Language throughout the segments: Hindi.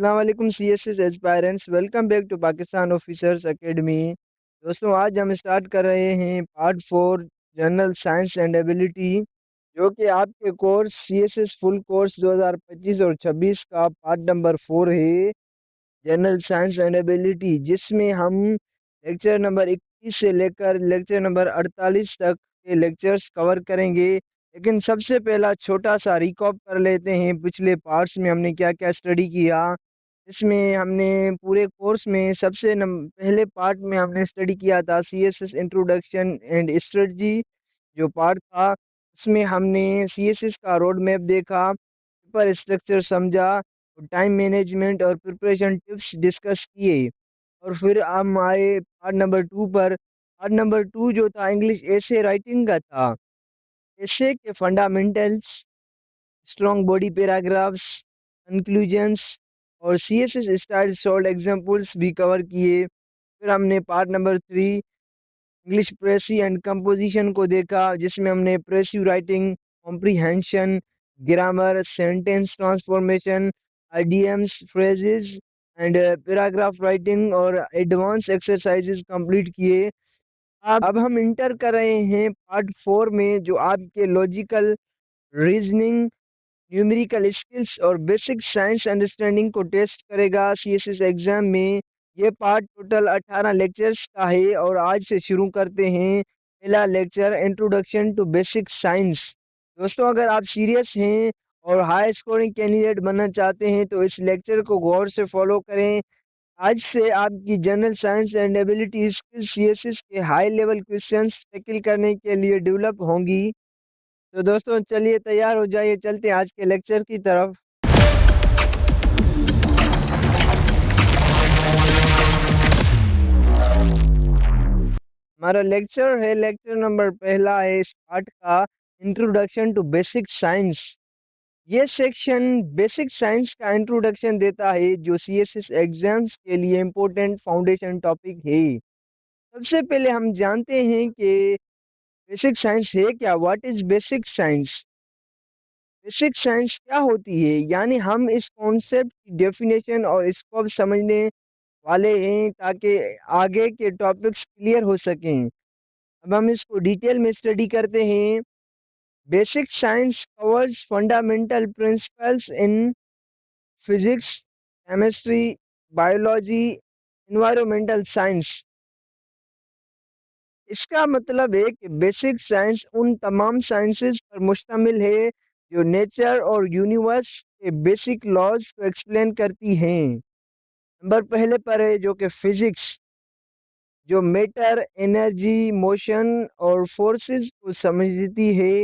अस्सलाम वालेकुम CSS aspirants, welcome back to Pakistan officers academy. दोस्तों, आज हम स्टार्ट कर रहे हैं part 4 general science and ability, जो कि आपके कोर्स सीएसएस फुल कोर्स 2025 और 26 का पार्ट नंबर 4 है, जनरल साइंस एंड एबिलिटी, जिसमें हम लेक्चर नंबर 21 से लेकर लेक्चर नंबर 48 तक के लेक्चर्स कवर करेंगे। लेकिन सबसे पहला छोटा सा रिकॉप कर लेते हैं, पिछले पार्ट्स में हमने क्या क्या स्टडी किया। इसमें हमने पूरे कोर्स में पहले पार्ट में हमने स्टडी किया था सीएसएस इंट्रोडक्शन एंड स्ट्रेटजी, जो पार्ट था उसमें हमने सीएसएस का रोड मैप देखा, पेपर स्ट्रक्चर समझा, टाइम मैनेजमेंट और प्रिपरेशन टिप्स डिस्कस किए। और फिर हम आए पार्ट नंबर 2 पर। पार्ट नंबर 2 जो था इंग्लिश एसे राइटिंग का था। एसे के fundamentals, strong body paragraphs, conclusions और सीएसएस स्टाइल सॉल्व एग्जांपल्स भी कवर किए। फिर हमने part number 3 English precis and composition को देखा, जिसमें हमने precis writing, comprehension, grammar, sentence transformation, idioms, phrases and paragraph writing और एडवांस एक्सरसाइजेस कंप्लीट किए। अब हम इंटर कर रहे हैं पार्ट 4 में, जो आपके लॉजिकल रीजनिंग, न्यूमेरिकल स्किल्स और बेसिक साइंस अंडरस्टैंडिंग को टेस्ट करेगा सीएसएस एग्जाम में। ये पार्ट टोटल 18 लेक्चर्स का है और आज से शुरू करते हैं पहला lecture, introduction to basic science. दोस्तों, अगर आप सीरियस हैं और हाई स्कोरिंग कैंडिडेट बनना चाहते हैं तो इस लेक्चर को गौर से फॉलो करें। आज से आपकी general science and ability skills CSS के हाई लेवल क्वेश्चंस टैकल करने के लिए डेवलप होंगी। तो दोस्तों, चलिए तैयार हो जाइए, चलते हैं आज के लेक्चर की तरफ। हमारा लेक्चर है, लेक्चर नंबर पहला है इस पार्ट का, इंट्रोडक्शन टू बेसिक साइंस। ये सेक्शन बेसिक साइंस का इंट्रोडक्शन देता है, जो सीएसएस एग्जाम्स के लिए इम्पोर्टेंट फाउंडेशन टॉपिक है। सबसे पहले हम जानते हैं कि बेसिक साइंस है क्या। What is basic science? Basic science क्या होती है, यानी हम इस कॉन्सेप्ट की डेफिनेशन और स्कोप समझने वाले हैं, ताकि आगे के टॉपिक्स क्लियर हो सकें। अब हम इसको डिटेल में स्टडी करते हैं। Basic science covers fundamental principles in physics, chemistry, biology, environmental science. इसका मतलब है कि बेसिक साइंस उन तमाम साइंसेस पर मुश्तमिल है जो नेचर और यूनिवर्स के बेसिक लॉज को एक्सप्लेन करती हैं। नंबर पहले पर है जो कि फिजिक्स, जो मैटर, एनर्जी, मोशन और फोर्सेस को समझती है।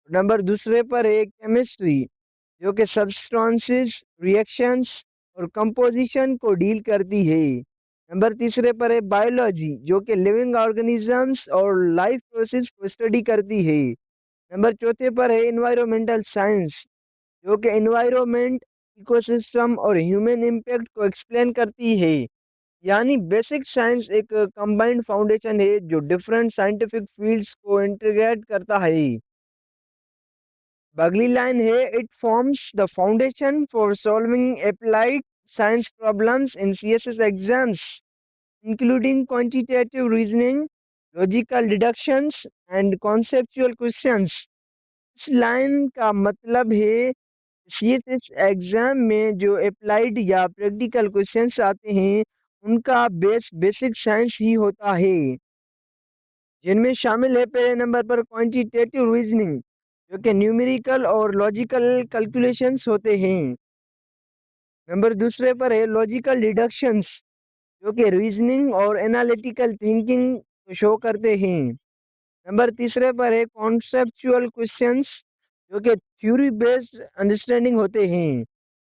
नंबर दूसरे पर है केमिस्ट्री, जो कि सब्सटेंसेस, रिएक्शंस और कंपोजिशन को डील करती है। नंबर तीसरे पर है बायोलॉजी, जो कि लिविंग ऑर्गेनिजम्स और लाइफ प्रोसेस को स्टडी करती है। नंबर चौथे पर है एनवायरमेंटल साइंस, जो कि एनवायरनमेंट, इकोसिस्टम और ह्यूमन इम्पैक्ट को एक्सप्लेन करती है। यानी बेसिक साइंस एक कंबाइंड फाउंडेशन है जो डिफरेंट साइंटिफिक फील्ड्स को इंटीग्रेट करता है। अगली लाइन है, it forms the foundation for solving applied science problems in CSS exams including quantitative reasoning, logical deductions and conceptual questions. इस लाइन का मतलब है सीएसएस एग्जाम में जो अप्लाइड या प्रैक्टिकल क्वेश्चंस आते हैं, उनका बेस बेसिक साइंस ही होता है, जिनमें शामिल है पहले नंबर पर क्वांटिटेटिव रीजनिंग, जो कि न्यूमेरिकल और लॉजिकल कैलकुलेशंस होते हैं। नंबर दूसरे पर है लॉजिकल डिडक्शंस, जो कि रीजनिंग और एनालिटिकल थिंकिंग को शो करते हैं। नंबर तीसरे पर है कॉन्सेप्चुअल क्वेश्चंस, जो कि थ्योरी बेस्ड अंडरस्टैंडिंग होते हैं।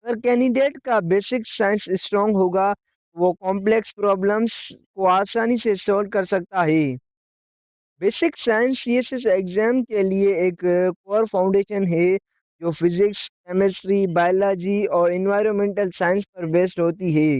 अगर कैंडिडेट का बेसिक साइंस स्ट्रांग होगा, वो कॉम्प्लेक्स प्रॉब्लम्स को आसानी से सॉल्व कर सकता है। बेसिक साइंस सीएसएस एग्जाम के लिए एक कोर फाउंडेशन है, जो फिजिक्स, केमिस्ट्री, बायोलॉजी और एनवायरमेंटल साइंस पर बेस्ड होती है।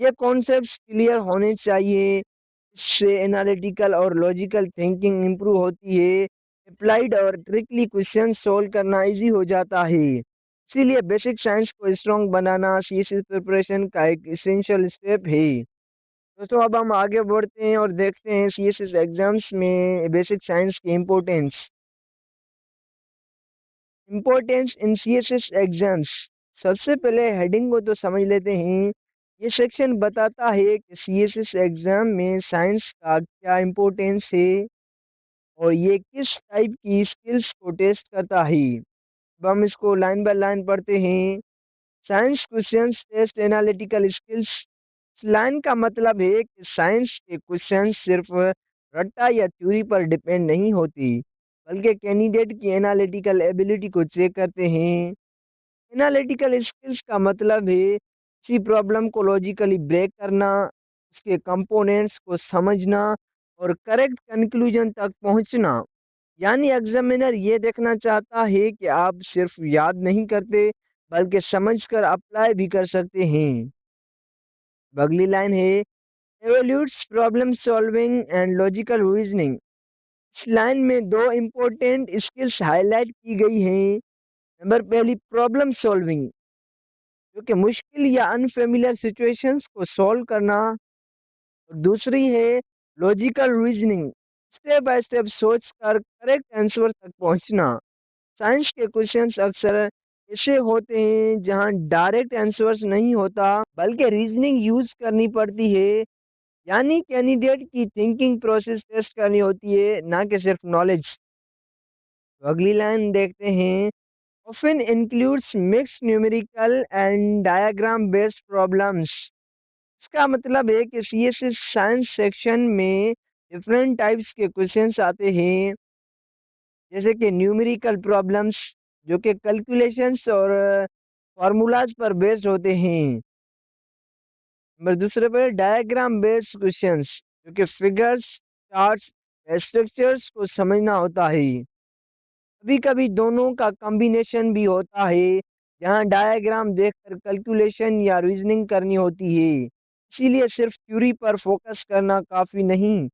ये कॉन्सेप्ट्स क्लियर होने चाहिए, इससे एनालिटिकल और लॉजिकल थिंकिंग इंप्रूव होती है, अप्लाइड और ट्रिकली क्वेश्चन सॉल्व करना इजी हो जाता है। इसीलिए बेसिक साइंस को स्ट्रॉन्ग बनाना सीएससी प्रिपरेशन का एक इसेंशियल स्टेप है। दोस्तों अब हम आगे बढ़ते हैं और देखते हैं सीएससी एग्जाम्स में बेसिक साइंस की importance. Importance in CSS exams. सबसे पहले हेडिंग को तो समझ लेते हैं। ये सेक्शन बताता है कि सीएसएस एग्जाम में साइंस का क्या इम्पोर्टेंस है और ये किस टाइप की स्किल्स को टेस्ट करता है। अब हम इसको लाइन बाय लाइन पढ़ते हैं। Science questions test analytical skills. इस लाइन का मतलब है कि साइंस के क्वेश्चंस सिर्फ रट्टा या थ्योरी पर डिपेंड नहीं होती, बल्कि कैंडिडेट की एनालिटिकल एबिलिटी को चेक करते हैं। एनालिटिकल स्किल्स का मतलब है किसी प्रॉब्लम को लॉजिकली ब्रेक करना, उसके कंपोनेंट्स को समझना और करेक्ट कंक्लूजन तक पहुंचना। यानी एग्जामिनर ये देखना चाहता है कि आप सिर्फ याद नहीं करते, बल्कि समझकर अप्लाई भी कर सकते हैं। अगली लाइन है evaluates problem solving and logical reasoning. इस लाइन में दो इम्पोर्टेंट स्किल्स हाईलाइट की गई हैं। नंबर पहली प्रॉब्लम सॉल्विंग, जो कि मुश्किल या अनफेमिलियर सिचुएशंस को सॉल्व करना। और दूसरी है logical reasoning, step by step सोच कर करेक्ट आंसर तक पहुंचना। साइंस के क्वेश्चंस अक्सर ऐसे होते हैं जहां डायरेक्ट आंसर्स नहीं होता, बल्कि रीजनिंग यूज करनी पड़ती है। यानी कैंडिडेट की थिंकिंग प्रोसेस टेस्ट करनी होती है, ना कि सिर्फ नॉलेज। तो अगली लाइन देखते हैं often includes mixed numerical and diagram based problems। इसका मतलब है कि सीएसएस साइंस सेक्शन में डिफरेंट टाइप्स के क्वेश्चंस आते हैं, जैसे कि न्यूमेरिकल प्रॉब्लम्स जो कि कैलकुलेशंस और फार्मूलाज पर बेस्ड होते हैं। नंबर दूसरे पर डायग्राम बेस्ड क्वेश्चंस, जो कि फिगर्स, चार्ट्स, स्ट्रक्चर्स को समझना होता है। कभी कभी दोनों का कॉम्बिनेशन भी होता है, जहां डायग्राम देखकर कैलकुलेशन या रीजनिंग करनी होती है। इसीलिए सिर्फ थ्योरी पर फोकस करना काफ़ी नहीं,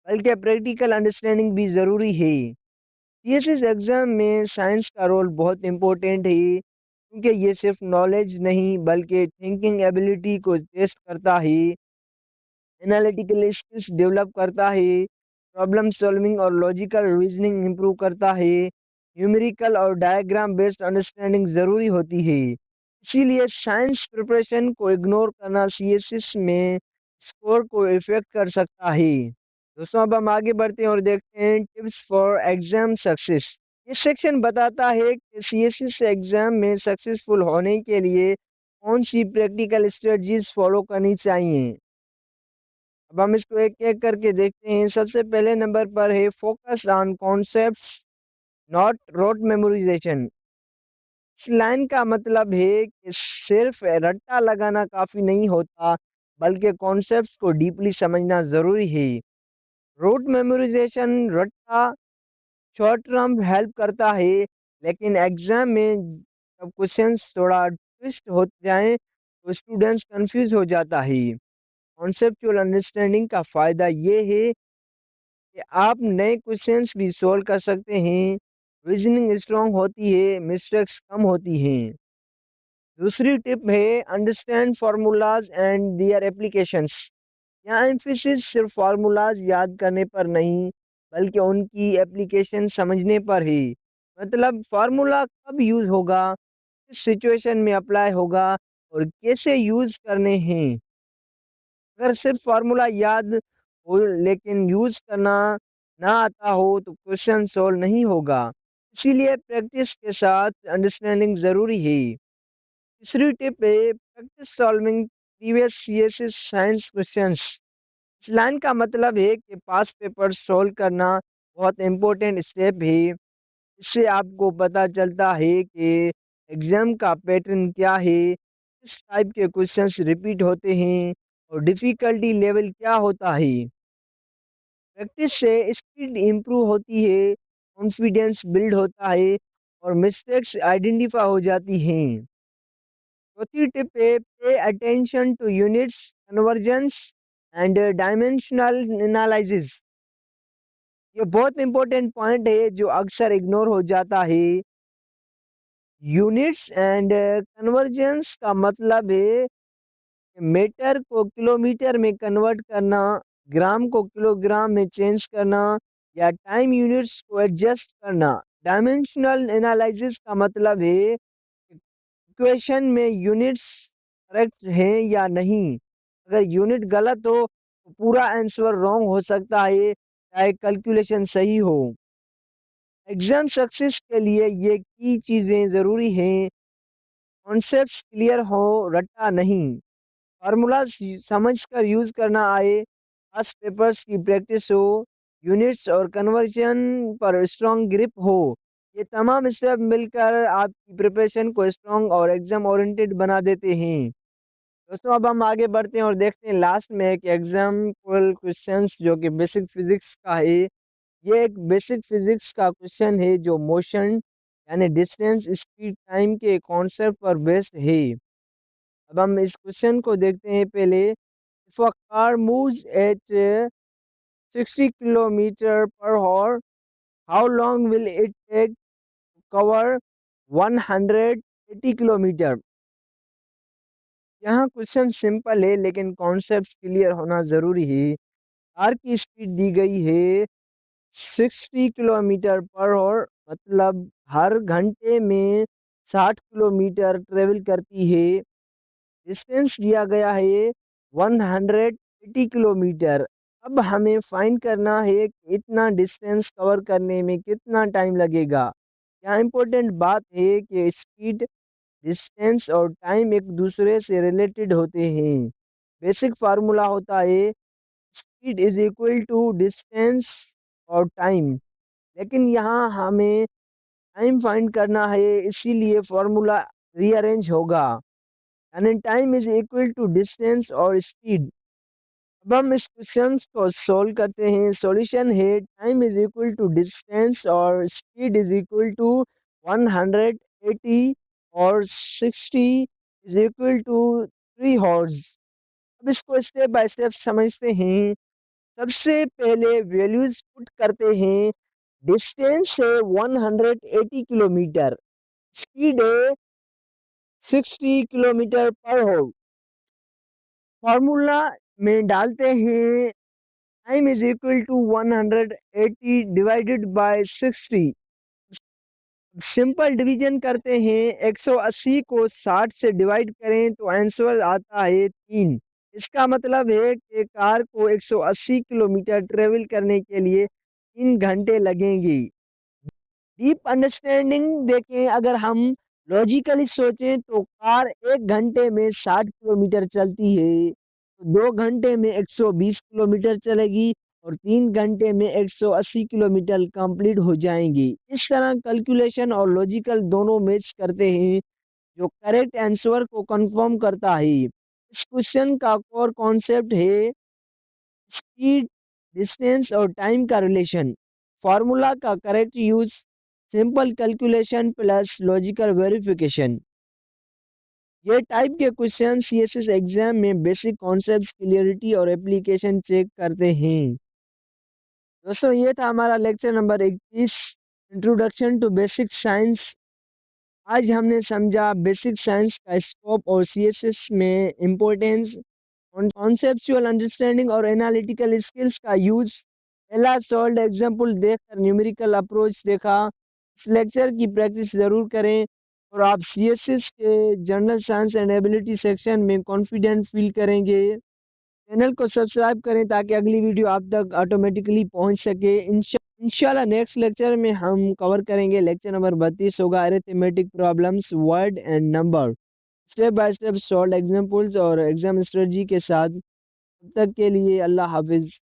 बल्कि प्रैक्टिकल अंडरस्टैंडिंग भी ज़रूरी है। सीएसएस एग्जाम में साइंस का रोल बहुत इम्पोर्टेंट है, क्योंकि ये सिर्फ नॉलेज नहीं बल्कि थिंकिंग एबिलिटी को टेस्ट करता है, एनालिटिकल स्किल्स डेवलप करता है, प्रॉब्लम सॉल्विंग और लॉजिकल रीजनिंग इंप्रूव करता है। न्यूमेरिकल और डायग्राम बेस्ड अंडरस्टैंडिंग ज़रूरी होती है। इसीलिए साइंस प्रिपरेशन को इग्नोर करना सीएसएस में स्कोर को इफेक्ट कर सकता है। दोस्तों अब हम आगे बढ़ते हैं और देखते हैं टिप्स फॉर एग्जाम सक्सेस। ये सेक्शन बताता है कि सीएसएस एग्जाम में सक्सेसफुल होने के लिए कौन सी प्रैक्टिकल स्ट्रेटजीज फॉलो करनी चाहिए। अब हम इसको एक एक करके देखते हैं। सबसे पहले नंबर पर है focus on concepts not rote memorization. इस लाइन का मतलब है कि सिर्फ रट्टा लगाना काफी नहीं होता, बल्कि कॉन्सेप्ट्स को डीपली समझना जरूरी है। रोट मेमोराइजेशन रट्टा शॉर्ट टर्म हेल्प करता है, लेकिन एग्जाम में जब क्वेश्चंस थोड़ा ट्विस्ट हो जाएं तो स्टूडेंट्स कंफ्यूज हो जाता है। कॉन्सेप्चुअल अंडरस्टैंडिंग का फायदा ये है कि आप नए क्वेश्चंस भी सॉल्व कर सकते हैं, रीजनिंग स्ट्रांग होती है, मिस्टेक्स कम होती हैं। दूसरी टिप है understand formulas and their applications. यहाँ एम्फेसिस सिर्फ फार्मूलाज याद करने पर नहीं, बल्कि उनकी एप्लीकेशन समझने पर है। मतलब फार्मूला कब यूज होगा, किस सिचुएशन में अप्लाई होगा और कैसे यूज करने हैं। अगर सिर्फ फार्मूला याद हो लेकिन यूज करना ना आता हो तो क्वेश्चन सॉल्व नहीं होगा। इसीलिए प्रैक्टिस के साथ अंडरस्टैंडिंग जरूरी है। तीसरी टिप है practice solving previous CSS science questions. इस लाइन का मतलब है कि पास पेपर सॉल्व करना बहुत इंपॉर्टेंट स्टेप है। इससे आपको पता चलता है कि एग्जाम का पैटर्न क्या है, किस टाइप के क्वेश्चंस रिपीट होते हैं और डिफिकल्टी लेवल क्या होता है। प्रैक्टिस से स्पीड इम्प्रूव होती है, कॉन्फिडेंस बिल्ड होता है और मिस्टेक्स आइडेंटिफाई हो जाती हैं। चौथी टिप है pay attention two units convergence and dimensional analysis. ये बहुत इंपॉर्टेंट पॉइंट है जो अक्सर इग्नोर हो जाता है। यूनिट्स एंड कन्वर्जेंस का मतलब है मीटर को किलोमीटर में कन्वर्ट करना, ग्राम को किलोग्राम में चेंज करना या टाइम यूनिट्स को एडजस्ट करना। डायमेंशनल एनालिसिस का मतलब है इक्वेशन में यूनिट्स करेक्ट हैं या नहीं। अगर यूनिट गलत हो तो पूरा आंसर रॉन्ग हो सकता है, चाहे कैलकुलेशन सही हो। एग्जाम सक्सेस के लिए ये की चीज़ें ज़रूरी हैं, कॉन्सेप्ट्स क्लियर हो, रट्टा नहीं, फार्मूलाज समझ कर यूज़ करना आए, पास पेपर्स की प्रैक्टिस हो, यूनिट्स और कन्वर्जन पर स्ट्रॉन्ग ग्रिप हो। ये तमाम स्टेप मिलकर आपकी प्रिपरेशन को स्ट्रॉन्ग और एग्जाम ओरिएंटेड बना देते हैं। दोस्तों अब हम आगे बढ़ते हैं और देखते हैं लास्ट में एक एग्जाम्पल क्वेश्चंस जो कि बेसिक फिजिक्स का है। ये एक बेसिक फिजिक्स का क्वेश्चन है जो मोशन यानी डिस्टेंस, स्पीड, टाइम के कॉन्सेप्ट पर बेस्ड है। अब हम इस क्वेश्चन को देखते हैं पहले। If a car moves at 60 kilometre per hour, how long will it take to cover 180 kilometre? यहाँ क्वेश्चन सिंपल है लेकिन कॉन्सेप्ट क्लियर होना जरूरी है। कार की स्पीड दी गई है 60 किलोमीटर पर आवर, मतलब हर घंटे में 60 किलोमीटर ट्रेवल करती है। डिस्टेंस दिया गया है 180 किलोमीटर। अब हमें फाइंड करना है कि इतना डिस्टेंस कवर करने में कितना टाइम लगेगा। यहाँ इम्पोर्टेंट बात है कि स्पीड, डिस्टेंस और टाइम एक दूसरे से रिलेटेड होते हैं। बेसिक फार्मूला होता है speed is equal to distance और टाइम, लेकिन यहाँ हमें टाइम फाइंड करना है, इसीलिए फार्मूला रीअरेंज होगा, यानी time is equal to distance और स्पीड। अब हम इस क्वेश्चन को सोल्व करते हैं। सॉल्यूशन है time is equal to distance और स्पीड इज इक्वल टू 180 और 60 इज इक्वल टू 3 हॉर्स। अब इसको स्टेप बाय स्टेप समझते हैं। सबसे पहले वैल्यूज पुट करते हैं। डिस्टेंस है 180 किलोमीटर, स्पीड है 60 किलोमीटर पर आवर। फॉर्मूला में डालते हैं time is equal to 180 divided by 60। Simple division करते हैं, 180 को 60 से डिवाइड करें तो आंसर आता है 3। इसका मतलब है कि कार को 180 किलोमीटर ट्रेवल करने के लिए 3 घंटे लगेंगे। डीप अंडरस्टैंडिंग देखें, अगर हम लॉजिकली सोचें तो कार 1 घंटे में 60 किलोमीटर चलती है, तो 2 घंटे में 120 किलोमीटर चलेगी और 3 घंटे में 180 किलोमीटर कंप्लीट हो जाएंगी। इस तरह कैलकुलेशन और लॉजिकल दोनों मैच करते हैं, जो करेक्ट आंसर को कंफर्म करता है। इस क्वेश्चन का कोर कॉन्सेप्ट है स्पीड, डिस्टेंस और टाइम का रिलेशन, फार्मूला का correct use, simple calculation plus logical verification. ये टाइप के क्वेश्चन सीएसएस एग्जाम में बेसिक कॉन्सेप्ट्स, क्लियरिटी और एप्लीकेशन चेक करते हैं। दोस्तों ये था हमारा lecture number 21, introduction to basic science. आज हमने समझा बेसिक साइंस का स्कोप और सीएसएस में इम्पोर्टेंस, कॉन्सेप्चुअल अंडरस्टैंडिंग और एनालिटिकल स्किल्स का यूज, पहला सॉल्व एग्जाम्पल देखकर न्यूमेरिकल अप्रोच देखा। इस लेक्चर की प्रैक्टिस जरूर करें और आप सीएसएस के general science and ability section में कॉन्फिडेंट फील करेंगे। चैनल को सब्सक्राइब करें ताकि अगली वीडियो आप तक ऑटोमेटिकली पहुंच सके। इंशाल्लाह नेक्स्ट लेक्चर में हम कवर करेंगे, लेक्चर नंबर 32 होगा arithmetic problems, word and number, step by step solve examples और एग्जाम स्ट्रेटजी के साथ। तब तक के लिए अल्लाह हाफिज।